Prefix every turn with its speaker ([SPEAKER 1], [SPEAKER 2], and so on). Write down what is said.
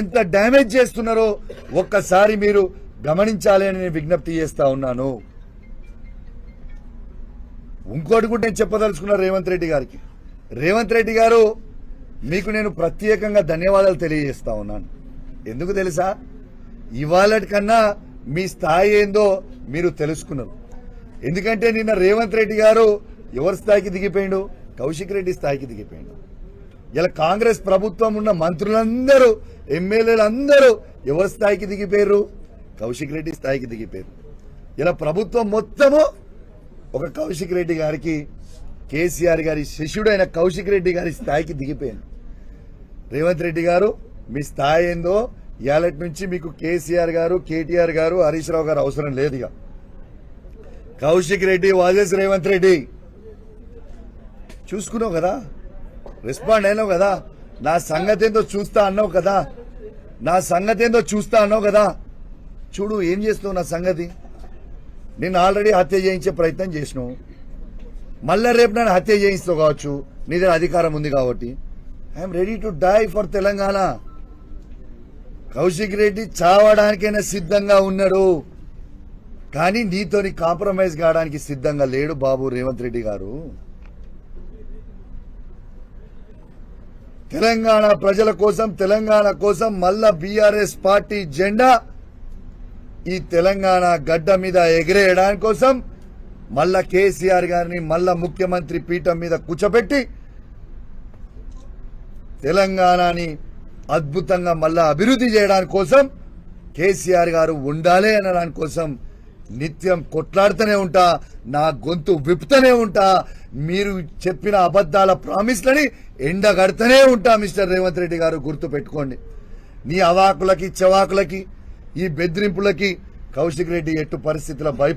[SPEAKER 1] ఎంత డ్యామేజ్ చేస్తున్నారో ఒక్కసారి మీరు గమనించాలి అని నేను విజ్ఞప్తి చేస్తా ఉన్నాను. ఇంకోటి కూడా నేను చెప్పదలుచుకున్నా రేవంత్ రెడ్డి గారికి. రేవంత్ రెడ్డి గారు, మీకు నేను ప్రత్యేకంగా ధన్యవాదాలు తెలియజేస్తా ఉన్నాను. ఎందుకు తెలుసా? ఇవాళ కన్నా మీ స్థాయి ఏందో మీరు తెలుసుకున్నారు. ఎందుకంటే నిన్న రేవంత్ రెడ్డి గారు ఎవరి స్థాయికి దిగిపోయిండు? కౌశిక్ రెడ్డి స్థాయికి దిగిపోయిండు. ఇలా కాంగ్రెస్ ప్రభుత్వం ఉన్న మంత్రులందరూ, ఎమ్మెల్యేలందరూ ఎవరి స్థాయికి దిగిపోయారు? కౌశిక్ రెడ్డి స్థాయికి దిగిపోయారు. ఇలా ప్రభుత్వం మొత్తము ఒక కౌశిక్ రెడ్డి గారికి, కేసీఆర్ గారి శిష్యుడైన కౌశిక్ రెడ్డి గారి స్థాయికి దిగిపోయాను. రేవంత్ రెడ్డి గారు, మీ స్థాయి ఏందో ఇయాలటి నుంచి మీకు కేసీఆర్ గారు, కేటీఆర్ గారు, హరీష్ రావు గారు అవసరం లేదు. ఇక కౌశిక్ రెడ్డి వాజెస్ రేవంత్ రెడ్డి చూసుకున్నావు కదా, రెస్పాండ్ అయినావు కదా, నా సంగతి ఏందో చూస్తా అన్నావు కదా, నా సంగతి ఏందో చూస్తా అన్నావు కదా. చూడు ఏం చేస్తున్నావు నా సంగతి. నేను ఆల్రెడీ హత్య చేయించే ప్రయత్నం చేసినావు, మళ్ళా రేపు నన్ను హత్య చేయిస్తావు కావచ్చు, నీ దగ్గర అధికారం ఉంది కాబట్టి. I'm ready to die for Telangana. Kaushik Reddy చావడానికైనా సిద్ధంగా ఉన్నాడు, కానీ నీతోని కాంప్రమైజ్ కావడానికి సిద్ధంగా లేడు బాబు రేవంత్ రెడ్డి గారు. తెలంగాణ ప్రజల కోసం, తెలంగాణ కోసం మళ్ళా బీఆర్ఎస్ పార్టీ జెండా ఈ తెలంగాణ గడ్డ మీద ఎగిరేయడానికి కోసం మళ్ళా కేసీఆర్ గారిని మళ్ళా ముఖ్యమంత్రి పీఠం మీద కూర్చోబెట్టి తెలంగాణని అద్భుతంగా మళ్ళా అభివృద్ధి చేయడానికి కోసం కేసీఆర్ గారు ఉండాలి అనడానికి కోసం నిత్యం కొట్లాడుతూనే ఉంటా, నా గొంతు విప్పుతూనే ఉంటా, మీరు చెప్పిన అబద్ధాల ప్రామిస్లని ఎండగడుతూనే ఉంటా. మిస్టర్ రేవంత్ రెడ్డి గారు, గుర్తు పెట్టుకోండి. నీ అవాకులకి, చెవాకులకి, ఈ బెదిరింపులకి కౌశిక్ రెడ్డి ఎట్టు పరిస్థితుల్లో